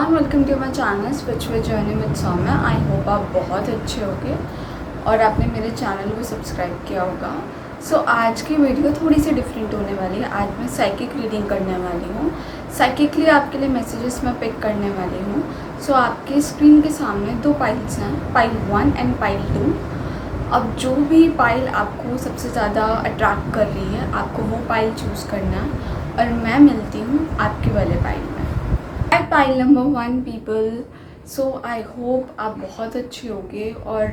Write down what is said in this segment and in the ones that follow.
Everyone, welcome to my channel spiritual journey with Saumya. I hope आप बहुत अच्छे होंगे और आपने मेरे चैनल को सब्सक्राइब किया होगा। आज की वीडियो थोड़ी सी डिफरेंट होने वाली है। आज मैं साइकिक रीडिंग करने वाली हूँ। साइकिकली आपके लिए मैसेजेस मैं पिक करने वाली हूँ। आपके स्क्रीन के सामने दो पाइल्स हैं, पाइल 1 एंड पाइल 2। अब जो भी पाइल आपको सबसे ज़्यादा अट्रैक्ट कर रही है, आपको वो पाइल चूज़ करना है और मैं मिलती हूँ आपके वाले पाइल में। Pile number 1 people. आई होप आप बहुत अच्छे होंगे और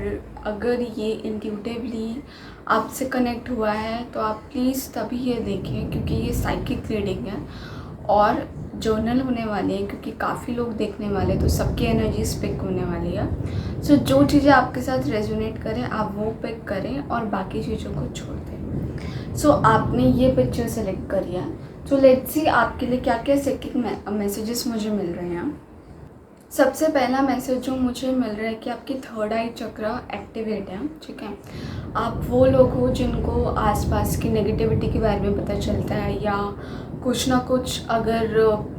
अगर ये इंट्यूटिवली आपसे कनेक्ट हुआ है तो आप प्लीज़ तभी ये देखें, क्योंकि ये साइकिक रीडिंग है और जर्नल होने वाली है, क्योंकि काफ़ी लोग देखने वाले, तो सबकी एनर्जीज पिक होने वाली है। जो चीज़ें आपके साथ रेजोनेट करें आप वो पिक करें और बाकी चीज़ों को छोड़ दें। आपने ये पिक्चर सेलेक्ट करी है। लेट्स सी आपके लिए क्या क्या साइकिक मैसेजेस मुझे मिल रहे हैं। सबसे पहला मैसेज जो मुझे मिल रहा है कि आपकी थर्ड आई चक्र एक्टिवेट है। ठीक है, आप वो लोग हो जिनको आसपास की नेगेटिविटी के बारे में पता चलता है, या कुछ ना कुछ अगर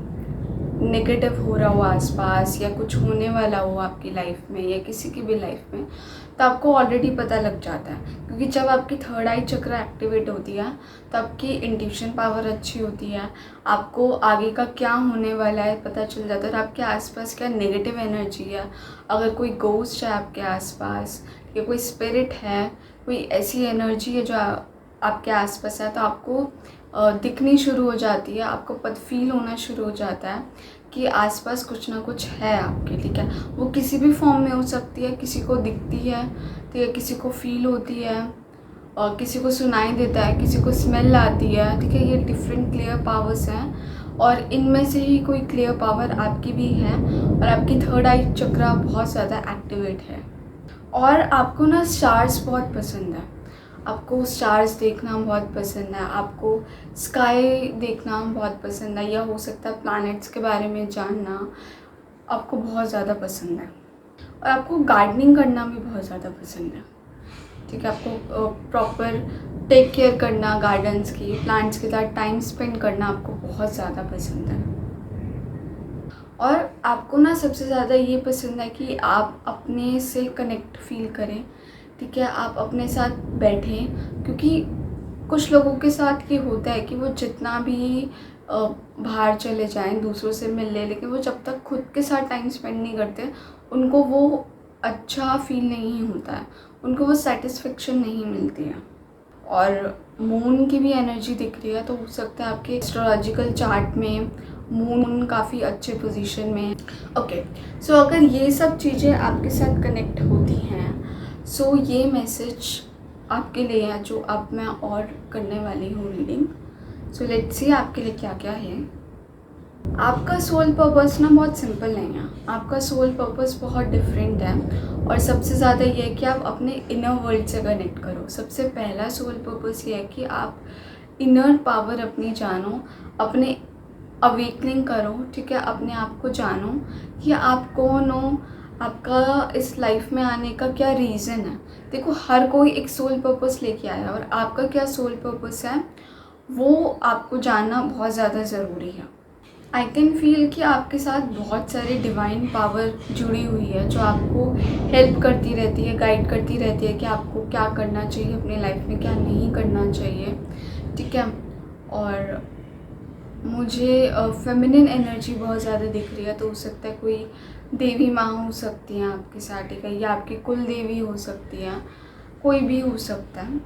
नेगेटिव हो रहा हो आसपास, या कुछ होने वाला हो आपकी लाइफ में या किसी की भी लाइफ में, तो आपको ऑलरेडी पता लग जाता है। क्योंकि जब आपकी थर्ड आई चक्र एक्टिवेट होती है तो आपकी इंट्यूशन पावर अच्छी होती है, आपको आगे का क्या होने वाला है पता चल जाता है और आपके आसपास क्या नेगेटिव एनर्जी है, अगर कोई गोस्ट है आपके आसपास या कोई स्पिरिट है, कोई ऐसी एनर्जी है जो आपके आसपास है, तो आपको दिखनी शुरू हो जाती है, आपको पता फील होना शुरू हो जाता है कि आसपास कुछ ना कुछ है आपके। ठीक है, वो किसी भी फॉर्म में हो सकती है, किसी को दिखती है तो या किसी को फील होती है और किसी को सुनाई देता है, किसी को स्मेल आती है। ठीक है, ये डिफरेंट क्लियर पावर्स हैं और इनमें से ही कोई क्लियर पावर आपकी भी है और आपकी थर्ड आई चक्र बहुत ज़्यादा एक्टिवेट है। और आपको ना स्टार्स बहुत पसंद है, आपको स्टार्स देखना बहुत पसंद है, आपको स्काई देखना बहुत पसंद है, या हो सकता है प्लैनेट्स के बारे में जानना आपको बहुत ज़्यादा पसंद है। और आपको गार्डनिंग करना भी बहुत ज़्यादा पसंद है। ठीक है, आपको प्रॉपर टेक केयर करना गार्डन्स की, प्लांट्स के साथ टाइम स्पेंड करना आपको बहुत ज़्यादा पसंद है। और आपको ना सबसे ज़्यादा ये पसंद है कि आप अपने से कनेक्ट फील करें। ठीक है, आप अपने साथ बैठें, क्योंकि कुछ लोगों के साथ ये होता है कि वो जितना भी बाहर चले जाएं, दूसरों से मिल लें, लेकिन वो जब तक खुद के साथ टाइम स्पेंड नहीं करते उनको वो अच्छा फील नहीं होता है, उनको वो सेटिस्फेक्शन नहीं मिलती है। और मून की भी एनर्जी दिख रही है, तो हो सकता है आपके एस्ट्रोलॉजिकल चार्ट में मून काफ़ी अच्छे पोजीशन में। ओके, अगर ये सब चीज़ें आपके साथ कनेक्ट होती हैं, ये मैसेज आपके लिए है जो अब मैं और करने वाली हूँ रीडिंग। लेट्स सी आपके लिए क्या क्या है। आपका सोल पर्पस ना बहुत सिंपल नहीं है, आपका सोल पर्पस बहुत डिफरेंट है और सबसे ज़्यादा ये है कि आप अपने इनर वर्ल्ड से कनेक्ट करो। सबसे पहला सोल पर्पस ये है कि आप इनर पावर अपनी जानो, अपने अवेकनिंग करो। ठीक है, अपने आप को जानो कि आप कौन हो, आपका इस लाइफ में आने का क्या रीज़न है। देखो, हर कोई एक सोल पर्पस लेके आया और आपका क्या सोल पर्पस है वो आपको जानना बहुत ज़्यादा ज़रूरी है। आई कैन फील कि आपके साथ बहुत सारी डिवाइन पावर जुड़ी हुई है जो आपको हेल्प करती रहती है, गाइड करती रहती है कि आपको क्या करना चाहिए अपनी लाइफ में, क्या नहीं करना चाहिए। ठीक है, और मुझे फेमिनिन एनर्जी बहुत ज़्यादा दिख रही है, तो हो सकता है कोई देवी माँ हो सकती हैं आपके साथ, ठीक है, या आपकी कुल देवी हो सकती है, कोई भी हो सकता है।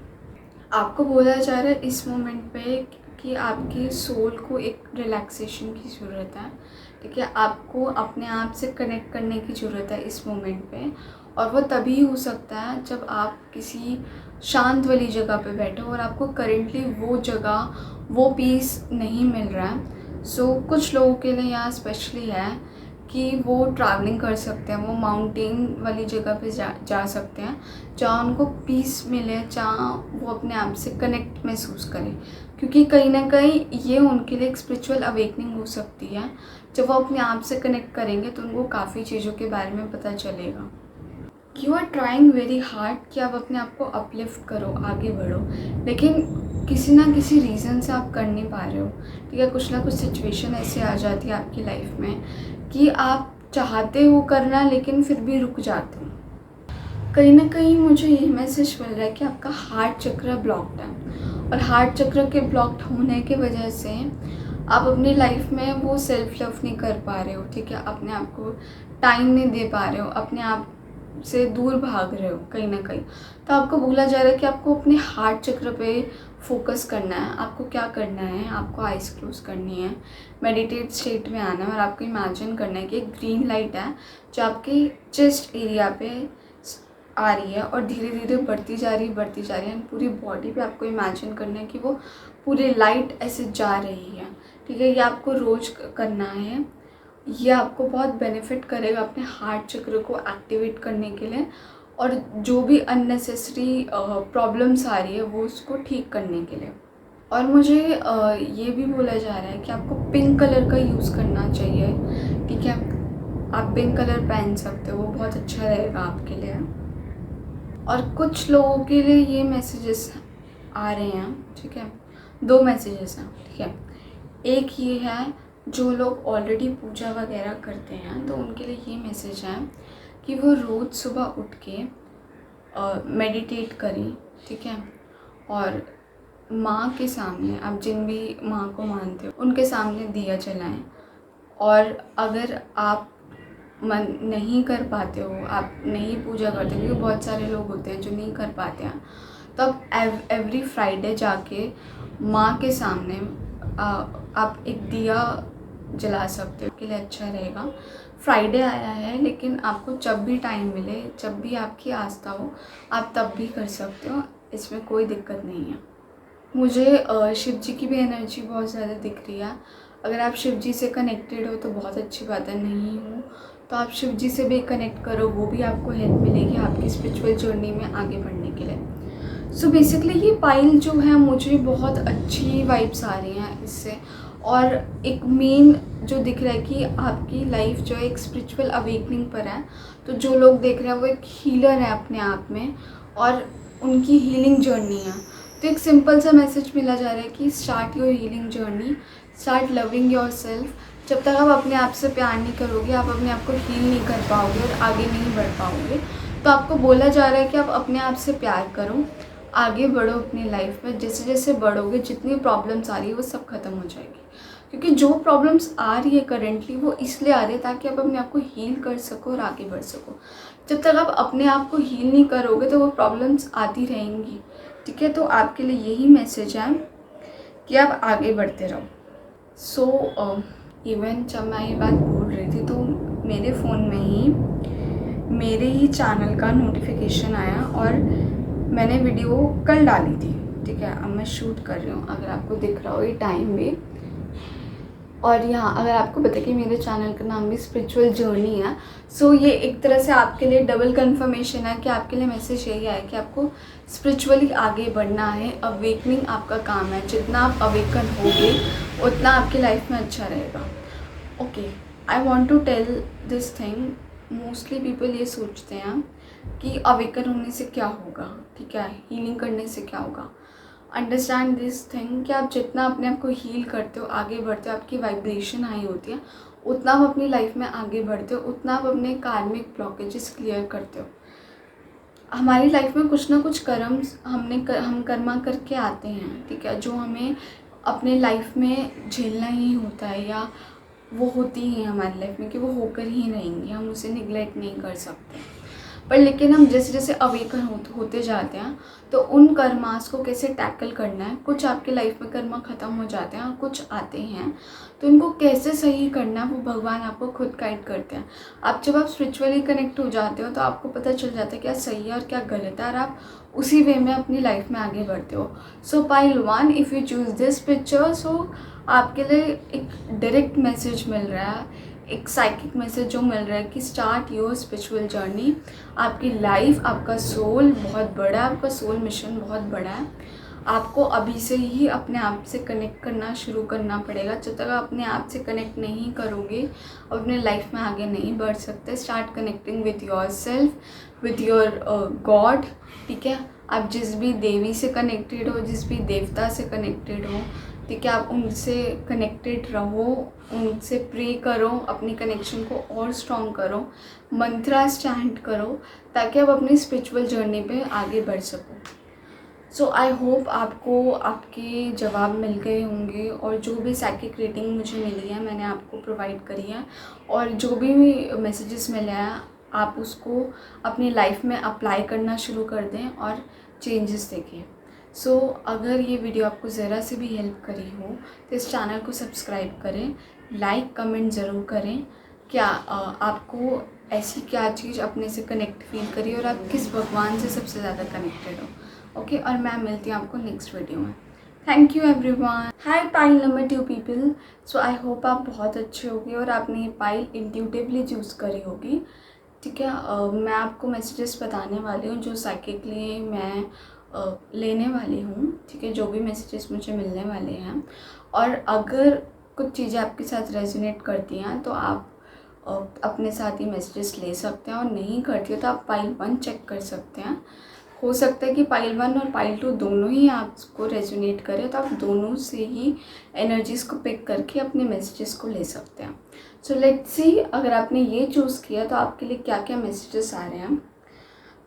आपको बोला जा रहा है इस मोमेंट पे कि आपके सोल को एक रिलैक्सेशन की ज़रूरत है। ठीक है, आपको अपने आप से कनेक्ट करने की ज़रूरत है इस मोमेंट पे, और वो तभी हो सकता है जब आप किसी शांत वाली जगह पे बैठो और आपको करेंटली वो जगह, वो पीस नहीं मिल रहा है। कुछ लोगों के लिए यहाँ स्पेशली है कि वो ट्रैवलिंग कर सकते हैं, वो माउंटेन वाली जगह पे जा सकते हैं जहाँ उनको पीस मिले, जहाँ वो अपने आप से कनेक्ट महसूस करें, क्योंकि कहीं ना कहीं ये उनके लिए एक स्पिरिचुअल अवेकनिंग हो सकती है। जब वो अपने आप से कनेक्ट करेंगे तो उनको काफ़ी चीज़ों के बारे में पता चलेगा। You are trying very hard कि आप अपने आप को अपलिफ्ट करो, आगे बढ़ो, लेकिन किसी ना किसी रीज़न से आप कर नहीं पा रहे हो। ठीक है, कुछ ना कुछ सिचुएशन ऐसे आ जाती है आपकी लाइफ में कि आप चाहते हो करना लेकिन फिर भी रुक जाते हो। कहीं ना कहीं मुझे ये मैसेज मिल रहा है कि आपका हार्ट चक्र ब्लॉक्ड है, और हार्ट चक्र के ब्लॉक्ड होने की वजह से आप अपनी लाइफ में वो सेल्फ लव नहीं कर पा रहे हो, ठीक है, अपने आप को टाइम नहीं दे पा रहे हो, अपने आप से दूर भाग रहे हो कहीं ना कहीं। तो आपको बोला जा रहा है कि आपको अपने हार्ट चक्र पे फोकस करना है। आपको क्या करना है, आपको आइज़ क्लोज करनी है, मेडिटेट स्टेट में आना है, और आपको इमेजिन करना है कि एक ग्रीन लाइट है जो आपके चेस्ट एरिया पे आ रही है और धीरे धीरे बढ़ती जा रही है, पूरी बॉडी पे आपको इमेजिन करना है कि वो पूरी लाइट ऐसे जा रही है, ठीक है। ये आपको रोज़ करना है। ये आपको बहुत बेनिफिट करेगा अपने हार्ट चक्र को एक्टिवेट करने के लिए, और जो भी अननेसेसरी प्रॉब्लम्स आ रही है वो उसको ठीक करने के लिए। और मुझे ये भी बोला जा रहा है कि आपको पिंक कलर का यूज़ करना चाहिए, ठीक है। आप पिंक कलर पहन सकते हो, वो बहुत अच्छा रहेगा आपके लिए। और कुछ लोगों के लिए ये मैसेजेस आ रहे हैं, ठीक है, 2 मैसेजेस हैं, ठीक है। एक ये है जो लोग ऑलरेडी पूजा वगैरह करते हैं, तो उनके लिए ये मैसेज है कि वो रोज़ सुबह उठ के मेडिटेट करें, ठीक है, और माँ के सामने, आप जिन भी माँ को मानते हो उनके सामने दिया जलाएं। और अगर आप मन नहीं कर पाते हो, आप नहीं पूजा करते हो, क्योंकि बहुत सारे लोग होते हैं जो नहीं कर पाते हैं, तो आप एवरी फ्राइडे जाके माँ के सामने आप एक दिया जला सकते हो, के लिए अच्छा रहेगा। फ्राइडे आया है, लेकिन आपको जब भी टाइम मिले, जब भी आपकी आस्था हो, आप तब भी कर सकते हो, इसमें कोई दिक्कत नहीं है। मुझे शिव जी की भी एनर्जी बहुत ज़्यादा दिख रही है। अगर आप शिव जी से कनेक्टेड हो तो बहुत अच्छी बात है, नहीं हो तो आप शिव जी से भी कनेक्ट करो, वो भी आपको हेल्प मिलेगी आपकी स्पिरिचुअल जर्नी में आगे बढ़ने के लिए। सो बेसिकली ये पाइल जो है, मुझे बहुत अच्छी वाइब्स आ रही हैं इससे। और एक मेन जो दिख रहा है कि आपकी लाइफ जो है एक स्पिरिचुअल अवेकनिंग पर है। तो जो लोग देख रहे हैं वो एक हीलर है अपने आप में, और उनकी हीलिंग जर्नी है। तो एक सिंपल सा मैसेज मिला जा रहा है कि start your healing journey, start loving your self. जब तक आप अपने आप से प्यार नहीं करोगे, आप अपने आप को हील नहीं कर पाओगे और आगे नहीं बढ़ पाओगे। तो आपको बोला जा रहा है कि आप अपने आप से प्यार करो, आगे बढ़ो अपनी लाइफ में। जैसे जैसे बढ़ोगे, जितनी प्रॉब्लम्स आ रही है वो सब खत्म हो जाएगी, क्योंकि जो प्रॉब्लम्स आ रही है करेंटली वो इसलिए आ रही है ताकि आप अपने आप को हील कर सको और आगे बढ़ सको। जब तक आप अपने आप को हील नहीं करोगे तो वो प्रॉब्लम्स आती रहेंगी, ठीक है। तो आपके लिए यही मैसेज है कि आप आगे बढ़ते रहो। सो इवन जब मैं ये बात बोल रही थी तो मेरे फ़ोन में ही मेरे ही चैनल का नोटिफिकेशन आया, और मैंने वीडियो कल डाली थी, ठीक है। अब मैं शूट कर रही हूँ, अगर आपको दिख रहा हो ये टाइम भी। और यहाँ अगर आपको पता कि मेरे चैनल का नाम भी स्पिरिचुअल जर्नी है, सो ये एक तरह से आपके लिए डबल कंफर्मेशन है कि आपके लिए मैसेज यही है कि आपको स्पिरिचुअली आगे बढ़ना है। अवेकनिंग आपका काम है, जितना आप अवेकन होगे उतना आपकी लाइफ में अच्छा रहेगा। Okay, I want to tell this thing. Mostly people ये सोचते हैं कि अवेकन होने से क्या होगा, ठीक है, हीलिंग करने से क्या होगा। अंडरस्टैंड दिस थिंग कि आप जितना अपने आप को हील करते हो, आगे बढ़ते हो, आपकी वाइब्रेशन हाई होती है, उतना आप अपनी लाइफ में आगे बढ़ते हो, उतना आप अपने कार्मिक ब्लॉकेजेस क्लियर करते हो। हमारी लाइफ में कुछ ना कुछ कर्म हम कर्मा करके आते हैं, ठीक है, जो हमें अपने लाइफ में झेलना ही होता है, या वो होती ही हमारी लाइफ में कि वो होकर ही रहेंगी, हम उसे निगलेक्ट नहीं कर सकते। पर लेकिन हम जैसे जैसे अवेकन होते जाते हैं तो उन कर्मास को कैसे टैकल करना है। कुछ आपके लाइफ में कर्मा ख़त्म हो जाते हैं और कुछ आते हैं, तो इनको कैसे सही करना है वो भगवान आपको खुद गाइड करते हैं। आप जब आप स्पिरिचुअली कनेक्ट हो जाते हो तो आपको पता चल जाता है क्या सही है और क्या गलत है, और आप उसी वे में अपनी लाइफ में आगे बढ़ते हो। So pile 1, if you choose this picture, so आपके लिए एक डायरेक्ट मैसेज मिल रहा है, एक साइकिक मैसेज जो मिल रहा है कि स्टार्ट योर स्पिरिचुअल जर्नी। आपकी लाइफ, आपका सोल बहुत बड़ा है, आपका सोल मिशन बहुत बड़ा है। आपको अभी से ही अपने आप से कनेक्ट करना शुरू करना पड़ेगा। जब तक आप अपने आप से कनेक्ट नहीं करोगे, अपने लाइफ में आगे नहीं बढ़ सकते। Start connecting with your self, with your God, ठीक है। आप जिस भी देवी से कनेक्टेड हो, जिस भी देवता से कनेक्टेड हो, ठीक है। आप उनसे कनेक्टेड रहो, उनसे प्रे करो, अपनी कनेक्शन को और स्ट्रॉन्ग करो, मंत्रास चैंट करो, ताकि आप अपनी स्पिरिचुअल जर्नी पे आगे बढ़ सको। सो आई होप आपको आपके जवाब मिल गए होंगे, और जो भी साइकिक रीडिंग मुझे मिली है मैंने आपको प्रोवाइड करी है, और जो भी मैसेजेस मिले हैं आप उसको अपनी लाइफ में अप्लाई करना शुरू कर दें और चेंजेस देखें। सो अगर ये वीडियो आपको ज़रा से भी हेल्प करी हो तो इस चैनल को सब्सक्राइब करें, लाइक कमेंट ज़रूर करें। क्या आपको ऐसी क्या चीज़ अपने से कनेक्ट फील करी, और आप किस भगवान से सबसे ज़्यादा कनेक्टेड हो। ओके, और मैं मिलती हूँ आपको नेक्स्ट वीडियो में। Thank you everyone. Hi pile number 2 people. So I hope आप बहुत अच्छे होगे और आपने ये पाइल इंट्यूटिवली चूज़ करी होगी। ठीक है, मैं आपको मैसेजेस बताने वाली हूँ जो साइकिकली मैं लेने वाली हूँ। ठीक है, जो भी मैसेजेस मुझे मिलने वाले हैं, और अगर कुछ चीज़ें आपके साथ रेजोनेट करती हैं तो आप अपने साथ ही मैसेजेस ले सकते हैं, और नहीं करती हो तो आप पाइल 1 चेक कर सकते हैं। हो सकता है कि पाइल 1 और पाइल 2 दोनों ही आपको रेजोनेट करें, तो आप दोनों से ही एनर्जीज़ को पिक करके अपने मैसेजेस को ले सकते हैं। सो लेट्स सी, अगर आपने ये चूज़ किया तो आपके लिए क्या क्या मैसेजेस आ रहे हैं।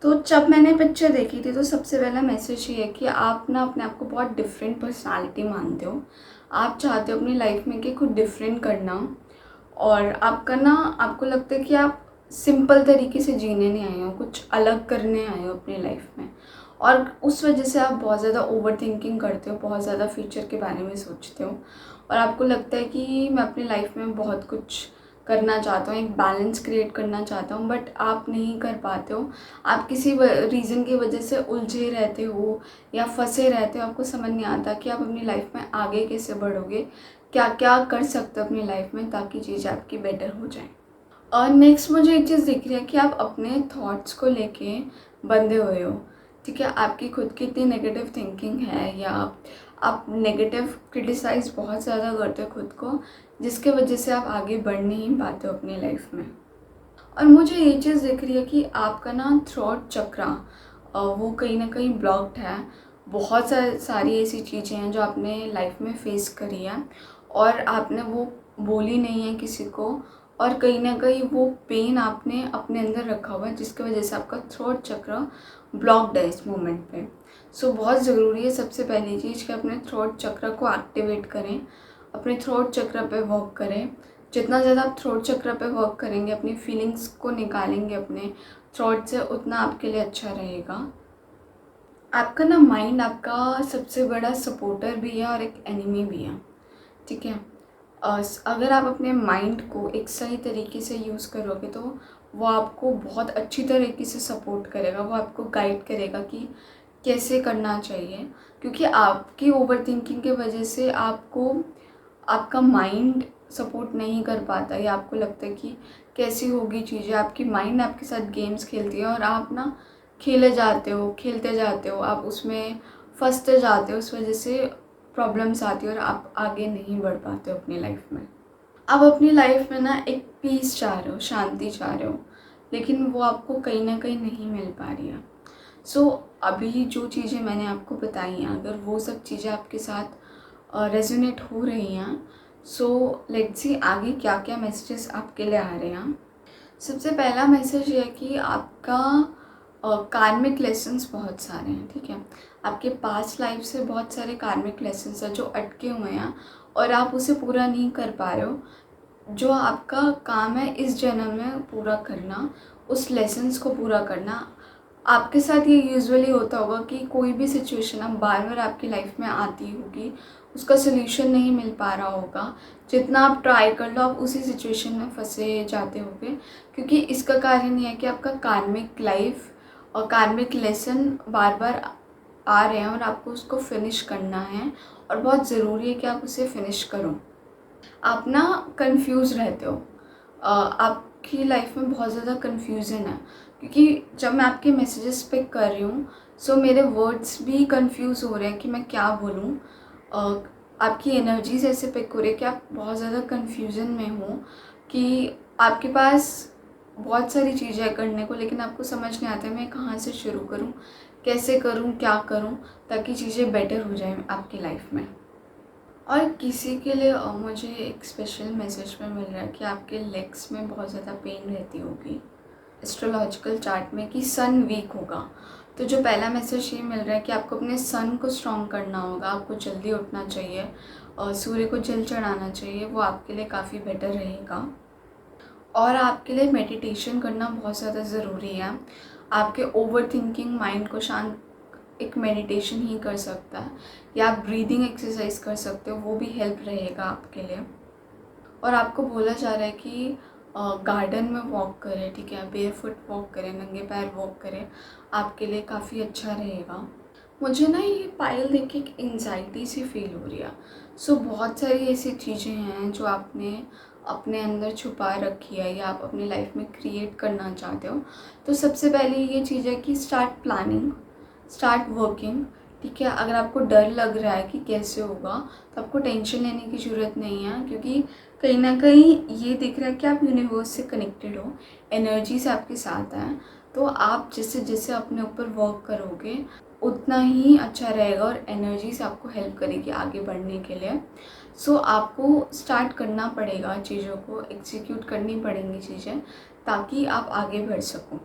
तो जब मैंने पिक्चर देखी थी तो सबसे पहला मैसेज ये है कि आप ना अपने आप को बहुत डिफरेंट पर्सनालिटी मानते हो। आप चाहते हो अपनी लाइफ में कि कुछ डिफरेंट करना, और आपका ना आपको लगता है कि आप सिंपल तरीके से जीने नहीं आए हो, कुछ अलग करने आए हो अपनी लाइफ में, और उस वजह से आप बहुत ज़्यादा ओवर थिंकिंग करते हो, बहुत ज़्यादा फ्यूचर के बारे में सोचते हो, और आपको लगता है कि मैं अपनी लाइफ में बहुत कुछ करना चाहता हूँ, एक बैलेंस क्रिएट करना चाहता हूँ, बट आप नहीं कर पाते हो। आप किसी रीज़न की वजह से उलझे रहते हो या फंसे रहते हो। आपको समझ नहीं आता कि आप अपनी लाइफ में आगे कैसे बढ़ोगे, क्या क्या कर सकते हो अपनी लाइफ में ताकि चीज़ें आपकी बेटर हो जाए। और नेक्स्ट मुझे एक चीज़ दिख रही है कि आप अपने थॉट्स को लेके बंधे हुए हो। ठीक है, आपकी खुद की इतनी नेगेटिव थिंकिंग है, या आप नेगेटिव क्रिटिसाइज़ बहुत ज़्यादा करते हो खुद को, जिसके वजह से आप आगे बढ़ नहीं पाते हो अपनी लाइफ में। और मुझे ये चीज़ दिख रही है कि आपका ना थ्रोट चक्रा वो कहीं ना कहीं ब्लॉक्ड है। बहुत सारी ऐसी चीज़ें हैं जो आपने लाइफ में फेस करी है, और आपने वो बोली नहीं है किसी को, और कहीं ना कहीं वो पेन आपने अपने अंदर रखा हुआ है, जिसकी वजह से आपका थ्रोट चक्र ब्लॉक्ड है इस मोमेंट पे। सो बहुत ज़रूरी है सबसे पहली चीज़ कि अपने थ्रोट चक्र को एक्टिवेट करें, अपने थ्रोट चक्र पे वर्क करें। जितना ज़्यादा आप थ्रोट चक्र पे वर्क करेंगे, अपनी फीलिंग्स को निकालेंगे अपने थ्रोट से, उतना आपके लिए अच्छा रहेगा। आपका ना माइंड आपका सबसे बड़ा सपोर्टर भी है और एक एनिमी भी है। ठीक है, अगर आप अपने माइंड को एक सही तरीके से यूज़ करोगे तो वो आपको बहुत अच्छी तरीके से सपोर्ट करेगा, वो आपको गाइड करेगा कि कैसे करना चाहिए। क्योंकि आपकी ओवर थिंकिंग की वजह से आपको आपका माइंड सपोर्ट नहीं कर पाता, या आपको लगता है कि कैसी होगी चीज़ें। आपकी माइंड आपके साथ गेम्स खेलती है, और आप ना खेलते जाते हो, आप उसमें फंसते जाते हो, उस वजह से प्रॉब्लम्स आती है और आप आगे नहीं बढ़ पाते हो अपनी लाइफ में। आप अपनी लाइफ में ना एक पीस चाह रहे हो, शांति चाह रहे हो, लेकिन वो आपको कहीं ना कहीं नहीं मिल पा रही है। सो अभी जो चीज़ें मैंने आपको बताई हैं, अगर वो सब चीज़ें आपके साथ रेजोनेट हो रही हैं, सो लेट्स सी आगे क्या क्या मैसेजेस आपके लिए आ रहे हैं। सबसे पहला मैसेज ये है कि आपका कार्मिक लेसन्स बहुत सारे हैं। ठीक है, आपके पास्ट लाइफ से बहुत सारे कार्मिक लेसन्स हैं जो अटके हुए हैं, और आप उसे पूरा नहीं कर पा रहे हो। जो आपका काम है इस जन्म में पूरा करना, उस लेसन्स को पूरा करना। आपके साथ ये यूजुअली होता होगा कि कोई भी सिचुएशन अब बार बार आपकी लाइफ में आती होगी, उसका सोल्यूशन नहीं मिल पा रहा होगा। जितना आप ट्राई कर लो आप उसी सिचुएशन में फंसे जाते होगे, क्योंकि इसका कारण ये है कि आपका कार्मिक लाइफ और कार्मिक लेसन बार बार आ रहे हैं, और आपको उसको फिनिश करना है, और बहुत ज़रूरी है कि आप उसे फिनिश करो। आप ना कंफ्यूज रहते हो, आपकी लाइफ में बहुत ज़्यादा कंफ्यूजन है, क्योंकि जब मैं आपके मैसेजेस पिक कर रही हूँ सो मेरे वर्ड्स भी कंफ्यूज हो रहे हैं कि मैं क्या बोलूँ। आपकी एनर्जीज ऐसे पिक हो रही है कि आप बहुत ज़्यादा कंफ्यूजन में हो, कि आपके पास बहुत सारी चीज़ें हैं करने को, लेकिन आपको समझ नहीं आता मैं कहाँ से शुरू करूँ, कैसे करूँ, क्या करूँ ताकि चीज़ें बेटर हो जाएं आपकी लाइफ में। और किसी के लिए मुझे एक स्पेशल मैसेज में मिल रहा है कि आपके लेग्स में बहुत ज़्यादा पेन रहती होगी एस्ट्रोलॉजिकल चार्ट में, कि सन वीक होगा। तो जो पहला मैसेज ये मिल रहा है कि आपको अपने सन को स्ट्रॉन्ग करना होगा, आपको जल्दी उठना चाहिए और सूर्य को जल चढ़ाना चाहिए, वो आपके लिए काफ़ी बेटर रहेगा। और आपके लिए मेडिटेशन करना बहुत ज़्यादा ज़रूरी है। आपके ओवर थिंकिंग माइंड को शांत एक मेडिटेशन ही कर सकता है, या आप ब्रीदिंग एक्सरसाइज कर सकते हो, वो भी हेल्प रहेगा आपके लिए। और आपको बोला जा रहा है कि गार्डन में वॉक करें, ठीक है, बेयरफुट वॉक करें, नंगे पैर वॉक करें, आपके लिए काफ़ी अच्छा रहेगा। मुझे ना ये पायल देख के एक एंजाइटी सी फील हो रही है। सो बहुत सारी ऐसी चीज़ें हैं जो आपने अपने अंदर छुपा रखी है या आप अपनी लाइफ में क्रिएट करना चाहते हो। तो सबसे पहले ये चीज़ है कि स्टार्ट प्लानिंग, स्टार्ट वर्किंग, ठीक है। अगर आपको डर लग रहा है कि कैसे होगा, तो आपको टेंशन लेने की ज़रूरत नहीं है, क्योंकि कहीं ना कहीं ये दिख रहा है कि आप यूनिवर्स से कनेक्टेड हो, एनर्जीज आपके साथ हैं। तो आप जैसे जैसे अपने ऊपर वर्क करोगे उतना ही अच्छा रहेगा और एनर्जी से आपको हेल्प करेगी आगे बढ़ने के लिए। सो आपको स्टार्ट करना पड़ेगा, चीज़ों को एग्जीक्यूट करनी पड़ेंगी चीज़ें, ताकि आप आगे बढ़ सको।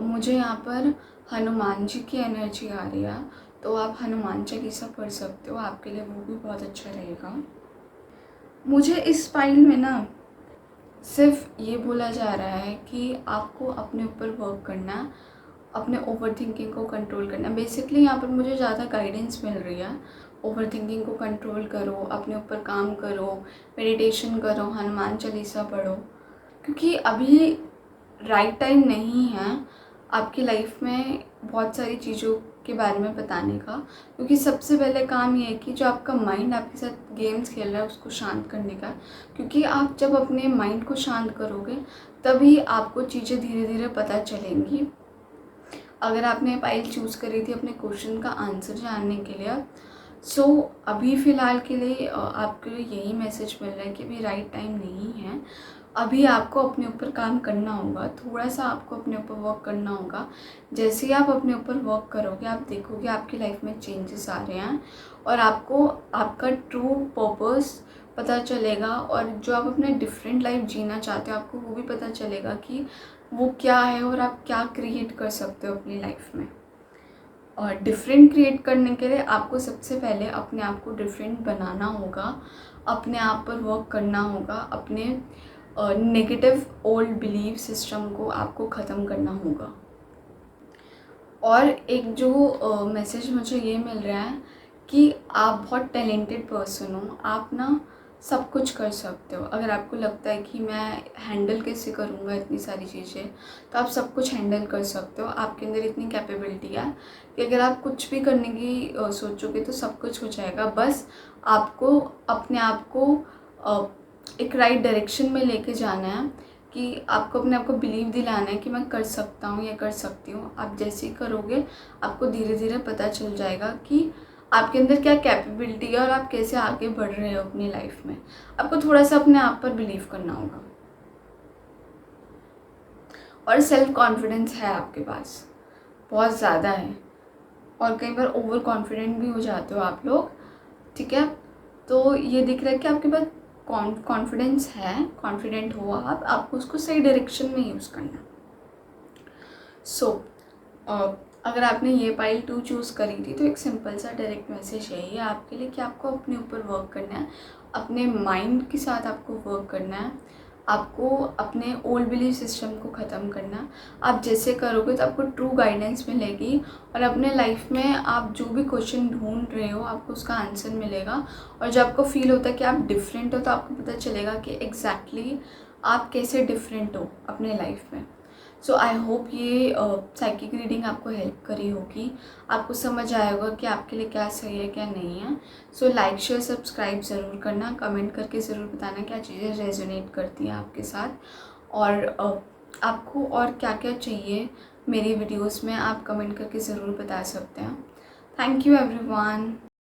मुझे यहाँ पर हनुमान जी की एनर्जी आ रही है, तो आप हनुमान चालीसा पढ़ सकते हो, आपके लिए वो भी बहुत अच्छा रहेगा। मुझे इस फाइल में ना सिर्फ ये बोला जा रहा है कि आपको अपने ऊपर वर्क करना है, अपने ओवर थिंकिंग को कंट्रोल करना है। बेसिकली यहाँ पर मुझे ज़्यादा गाइडेंस मिल रही है, ओवर थिंकिंग को कंट्रोल करो, अपने ऊपर काम करो, मेडिटेशन करो, हनुमान चालीसा पढ़ो, क्योंकि अभी राइट टाइम नहीं है आपकी लाइफ में बहुत सारी चीज़ों के बारे में बताने का। क्योंकि सबसे पहले काम ये है कि जो आपका माइंड आपके साथ गेम्स खेल रहा है उसको शांत करने का, क्योंकि आप जब अपने माइंड को शांत करोगे तभी आपको चीज़ें धीरे धीरे पता चलेंगी। अगर आपने फाइल चूज़ करी थी अपने क्वेश्चन का आंसर जानने के लिए, सो अभी फ़िलहाल के लिए आपके लिए यही मैसेज मिल रहा है कि अभी राइट टाइम नहीं है। अभी आपको अपने ऊपर काम करना होगा, थोड़ा सा आपको अपने ऊपर वर्क करना होगा। जैसे ही आप अपने ऊपर वर्क करोगे आप देखोगे आपकी लाइफ में चेंजेस आ रहे हैं और आपको आपका ट्रू पर्पस पता चलेगा, और जो आप अपने डिफरेंट लाइफ जीना चाहते हो आपको वो भी पता चलेगा कि वो क्या है और आप क्या क्रिएट कर सकते हो अपनी लाइफ में। और डिफरेंट क्रिएट करने के लिए आपको सबसे पहले अपने आप को डिफरेंट बनाना होगा, अपने आप पर वर्क करना होगा, अपने नेगेटिव ओल्ड बिलीफ सिस्टम को आपको ख़त्म करना होगा। और एक जो मैसेज मुझे ये मिल रहा है कि आप बहुत टैलेंटेड पर्सन हो, आप ना सब कुछ कर सकते हो। अगर आपको लगता है कि मैं हैंडल कैसे करूँगा इतनी सारी चीज़ें, तो आप सब कुछ हैंडल कर सकते हो। आपके अंदर इतनी कैपेबिलिटी है कि अगर आप कुछ भी करने की सोचोगे तो सब कुछ हो जाएगा। बस आपको अपने आप को एक राइट डायरेक्शन में लेके जाना है, कि आपको अपने आप को बिलीव दिलाना है कि मैं कर सकता हूँ या कर सकती हूँ। आप जैसे ही करोगे आपको धीरे धीरे पता चल जाएगा कि आपके अंदर क्या कैपेबिलिटी है और आप कैसे आगे बढ़ रहे हो अपनी लाइफ में। आपको थोड़ा सा अपने आप पर बिलीव करना होगा, और सेल्फ कॉन्फिडेंस है आपके पास, बहुत ज़्यादा है, और कई बार ओवर कॉन्फिडेंट भी हो जाते हो आप लोग, ठीक है। तो ये दिख रहा है कि आपके पास कॉन्फिडेंस है, कॉन्फिडेंट हो आप, आपको उसको सही डायरेक्शन में यूज़ करना। सो अगर आपने ये पाइल 2 चूज़ करी थी तो एक सिंपल सा डायरेक्ट मैसेज यही है आपके लिए कि आपको अपने ऊपर वर्क करना है, अपने माइंड के साथ आपको वर्क करना है, आपको अपने ओल्ड बिलीफ सिस्टम को ख़त्म करना। आप जैसे करोगे तो आपको ट्रू गाइडेंस मिलेगी, और अपने लाइफ में आप जो भी क्वेश्चन ढूंढ रहे हो आपको उसका आंसर मिलेगा। और जब आपको फील होता है कि आप डिफरेंट हो तो आपको पता चलेगा कि एग्जैक्टली आप कैसे डिफरेंट हो अपने लाइफ में। सो आई होप ये साइकिक रीडिंग आपको हेल्प करी होगी, आपको समझ आया होगा कि आपके लिए क्या सही है क्या नहीं है। सो लाइक शेयर सब्सक्राइब ज़रूर करना, कमेंट करके ज़रूर बताना क्या चीज़ें रेजोनेट करती हैं आपके साथ, और आपको और क्या क्या चाहिए मेरी वीडियोस में आप कमेंट करके ज़रूर बता सकते हैं। Thank you everyone.